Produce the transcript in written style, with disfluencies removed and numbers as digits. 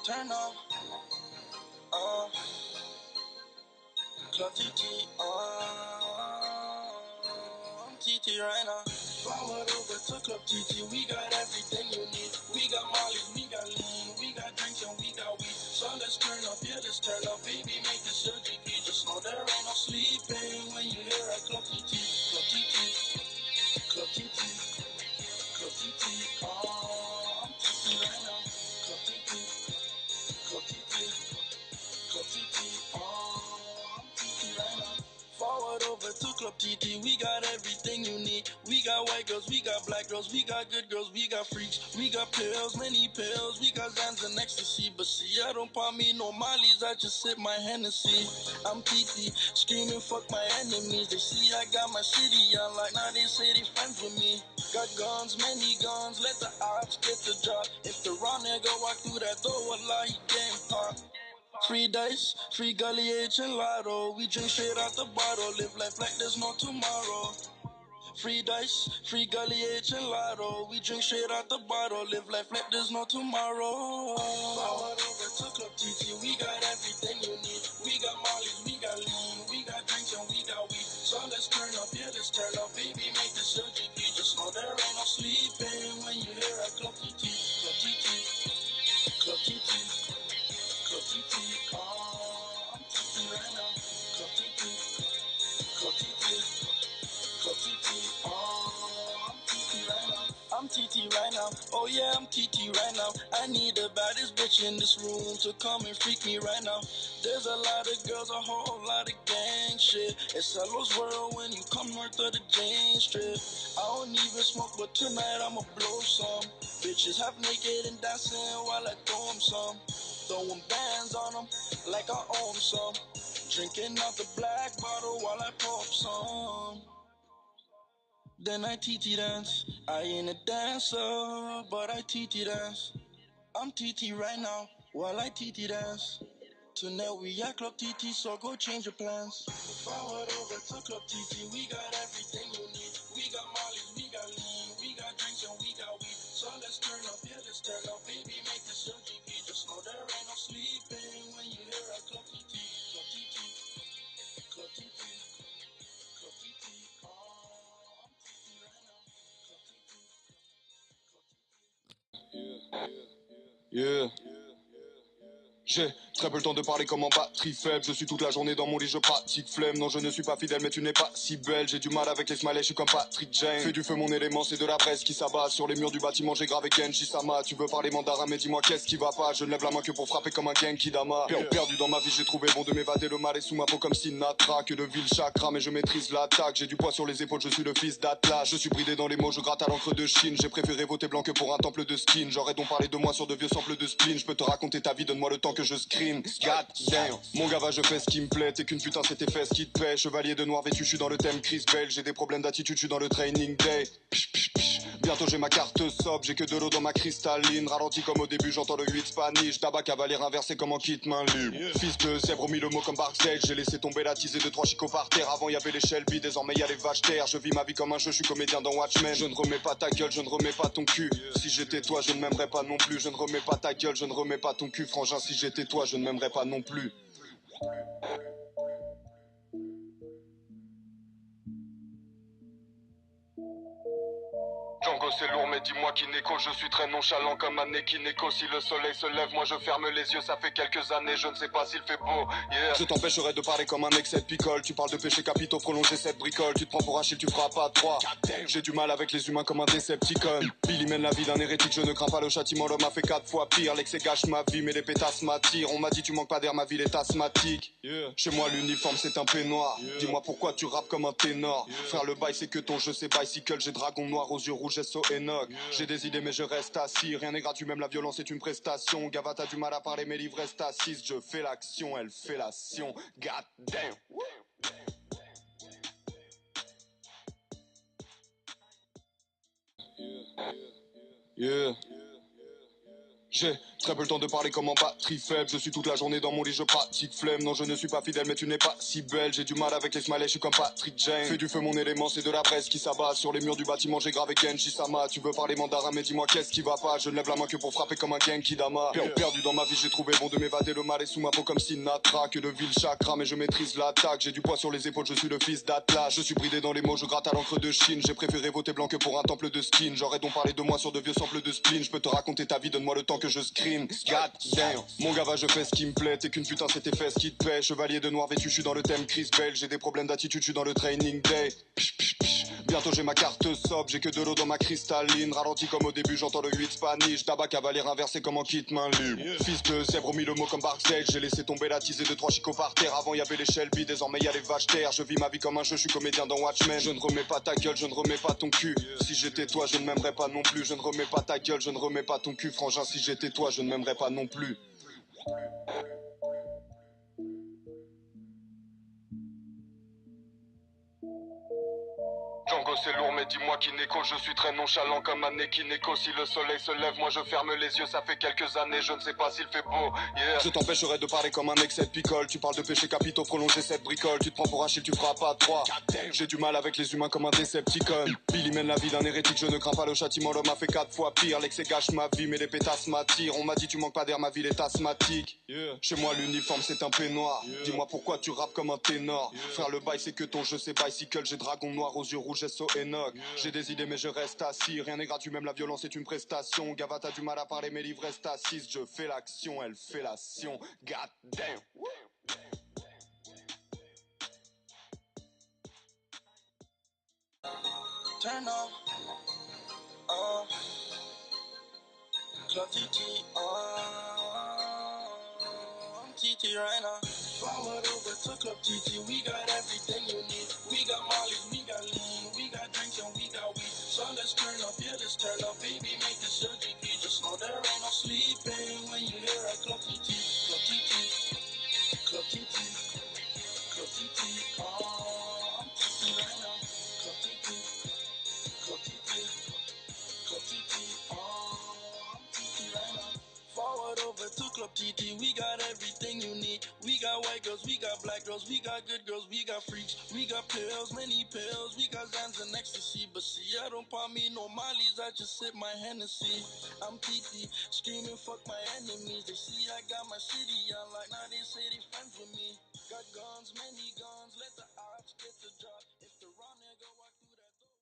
Turn up, Club TT, I'm TT right now. Forward over to Club TT, we got everything you need. We got Molly, we got lean, we got drinks and we got weed. So let's turn up, yeah, let's turn up, baby, make this your GP. Just know there ain't no sleeping when you hear at Club TT, Club TT, Club TT, Club TT, I'm TT right now. Club TT, Club TT, Club TT, I'm TT right now. Forward over to Club TT, we got everything you need. We got white girls, we got black girls, we got good girls, we got freaks, we got pills, many pills, we got Zans and ecstasy. But see, I don't pop me no mollies, I just sip my Hennessy. I'm TT, screaming fuck my enemies. They see I got my city on like now they say they friends with me. Got guns, many guns, let the ops get the job. If the raw nigga walk through that door, wallah, he game pop. Free dice, free gully H and lotto. We drink straight out the bottle, live life like there's no tomorrow. Free dice, free gully H and lotto. We drink straight out the bottle, live life like there's no tomorrow. Forward over to Club TT, we got everything you need. We got Molly, we got lean, we got drinks and we got weed. So let's turn up, yeah, let's turn up, baby, make this your GP. Just know there ain't no sleeping when you hear at Club TT, Club TT, Club TT. Club TT, I'm TT right now. Club TT, Club TT, Club TT, I'm TT right now. I'm TT right now. Oh yeah, I'm TT right now. I need the baddest bitch in this room to come and freak me right now. There's a lot of girls, a whole lot of gang shit. It's a lost world when you come north of the Jane Strip. I don't even smoke, but tonight I'ma blow some. Bitches half naked and dancing while I throw 'em some. Throwing bands on them like I own some. Drinking out the black bottle while I pop some. Then I TT dance. I ain't a dancer, but I TT dance. I'm TT right now while I TT dance. Tonight we at Club TT, so go change your plans. Forward over to Club TT, we got everything you need. We got Molly, we got lean, we got drinks and we got weed. So let's turn up, yeah, let's turn up, baby, make this your GP. Just know there ain't no sleeping when you hear at Club TT, Club TT, Club TT, Club TT. I'm TT right now. Club TT, Club TT. Yeah. J'ai très peu le temps de parler comme en batterie faible. Je suis toute la journée dans mon lit, je pratique flemme. Non, je ne suis pas fidèle, mais tu n'es pas si belle. J'ai du mal avec les smileys, je suis comme Patrick Jane. Fais du feu mon élément, c'est de la braise qui s'abat. Sur les murs du bâtiment, j'ai gravé Genji Sama. Tu veux parler mandarin, mais dis-moi qu'est-ce qui va pas. Je ne lève la main que pour frapper comme un Genki Dama. Perdu dans ma vie, j'ai trouvé bon de m'évader. Le mal est sous ma peau comme Sinatra. Que de vil chakra, mais je maîtrise l'attaque. J'ai du poids sur les épaules, je suis le fils d'Atlas. Je suis bridé dans les mots, je gratte à l'encre de Chine. J'ai préféré voter blanc que pour un temple de skin. J'aurais donc parlé de moi sur de vieux samples de spleen. Je peux te raconter ta vie, donne-moi le temps que je scream. God damn. Mon gars va, je fais ce qui me plaît. T'es qu'une putain, c'est tes fesses qui te paient. Chevalier de noir vêtu, je suis dans le thème Chris Bale. J'ai des problèmes d'attitude, je suis dans le training day. Psh, psh, psh. Bientôt j'ai ma carte sobre, j'ai que de l'eau dans ma cristalline. Ralenti comme au début, j'entends le 8 Spanish. Tabac cavalier inversé comme en kit main libre. Fils de zèbre, mis le mot comme backstage. J'ai laissé tomber la tisée de 3 chicots par terre. Avant y avait les Shelby, désormais y a les vaches terre. Je vis ma vie comme un jeu, je suis comédien dans Watchmen. Je ne remets pas ta gueule, je ne remets pas ton cul. Si j'étais toi, je ne m'aimerais pas non plus. Je ne remets pas ta gueule, je ne remets pas ton cul. Frangin, si j'étais toi, je ne m'aimerais pas non plus. Django c'est lourd mais dis-moi qui n'écho. Je suis très nonchalant comme un nez qui n'écho. Si le soleil se lève moi je ferme les yeux. Ça fait quelques années je ne sais pas s'il fait beau, yeah. Je t'empêcherai de parler comme un excès de picole. Tu parles de péché capitaux, prolonger cette bricole. Tu te prends pour un chill, tu feras pas 3. J'ai du mal avec les humains comme un Decepticon. Billy mène la vie d'un hérétique, je ne crains pas le châtiment. L'homme a fait 4 fois pire. L'excès gâche ma vie mais les pétasses m'attirent. On m'a dit tu manques pas d'air, ma ville est asthmatique, yeah. Chez moi l'uniforme c'est un peignoir, yeah. Dis-moi pourquoi tu rappes comme un ténor, yeah. Frère le bail c'est que ton jeu c'est bicycle. J'ai dragon noir aux yeux rouges SO Enoch, yeah. J'ai des idées mais je reste assis. Rien n'est gratuit, même la violence est une prestation. Gava t'as du mal à parler, mes livres restent assises. Je fais l'action, elle fait l'action. God damn. Yeah. J'ai très peu le temps de parler comme en batterie faible. Je suis toute la journée dans mon lit, je pratique flemme. Non, je ne suis pas fidèle, mais tu n'es pas si belle. J'ai du mal avec les smileys, je suis comme Patrick Jane. Fais du feu, mon élément, c'est de la presse qui s'abat. Sur les murs du bâtiment, j'ai gravé Genji Sama. Tu veux parler mandarin, mais dis-moi qu'est-ce qui va pas. Je ne lève la main que pour frapper comme un Genki Dama. Perdu dans ma vie, j'ai trouvé bon de m'évader. Le mal est sous ma peau comme Sinatra. Que de ville chakra, mais je maîtrise l'attaque. J'ai du poids sur les épaules, je suis le fils d'Atlas. Je suis bridé dans les mots, je gratte à l'encre de Chine. J'ai préféré voter blanc que pour un temple de skin. J'aurais donc parlé de moi sur de vieux samples de spleen. Je peux te raconter ta vie, donne-moi le temps que je scream. God damn. Mon gava, je fais ce qui me plaît. T'es qu'une putain, c'est tes fesses qui te paient. Chevalier de noir vêtu, je suis dans le thème Chris Bell. J'ai des problèmes d'attitude, je suis dans le training day. Psh, psh, psh. Bientôt j'ai ma carte sob, j'ai que de l'eau dans ma cristalline. Ralenti comme au début, j'entends le 8 Spanish. Tabac cavalier inversé comme en kit main libre. Fils de zèbre, mis le mot comme Barksdale. J'ai laissé tomber la tisée de 3 chicots par terre. Avant y avait les Shelby, désormais y a les vaches terre. Je vis ma vie comme un jeu, je suis comédien dans Watchmen. Je ne remets pas ta gueule, je ne remets pas ton cul. Si j'étais toi, je ne m'aimerais pas non plus. Je ne remets pas ta gueule, je ne remets pas ton cul. Frangin, si j'étais toi, je ne m'aimerais pas non plus. Django c'est lourd mais dis-moi qui n'écho. Je suis très nonchalant comme un équinéco. Si le soleil se lève moi je ferme les yeux. Ça fait quelques années je ne sais pas s'il fait beau, yeah. Je t'empêcherai de parler comme un excès de picole. Tu parles de péché capitaux, prolonger cette bricole. Tu te prends pour un chill, tu feras pas 3. J'ai du mal avec les humains comme un Decepticon. Billy mène la vie d'un hérétique, je ne crains pas le châtiment. L'homme a fait 4 fois pire, l'excès gâche ma vie. Mais les pétasses m'attirent, on m'a dit tu manques pas d'air, ma ville est asthmatique, yeah. Chez moi l'uniforme c'est un peignoir, yeah. Dis-moi pourquoi tu rappes comme un ténor, yeah. Frère le bail c'est que ton jeu c'est bicycle. J'ai dragon noir aux yeux rouges SO Enoch, yeah. J'ai des idées mais je reste assis. Rien n'est gratuit, même la violence est une prestation. Gava t'as du mal à parler, mes livres restent assises. Je fais l'action, elle fait l'action. God damn. Turn on, Club TT, I'm TT right now. Forward over to Club TT, we got everything you need. We got mollies, we got lean, we got drinks and we got weed. So let's turn up, yeah, let's turn up, baby, make this your GP. Just know there ain't no sleeping when you hear at Club TT, Club TT, Club TT, Club TT, I'm TT right now. Club TT, Club TT, Club TT, I'm TT right now. Forward over to Club TT, we got everything you need. We got white girls, we got black girls, we got good girls, we got freaks, we got pills, many pills, we got Zans and ecstasy. But see, I don't pop me no mollies, I just sip my Hennessy. I'm TT, screaming fuck my enemies. They see I got my city on like now they say they friends with me. Got guns, many guns, let the odds get the job.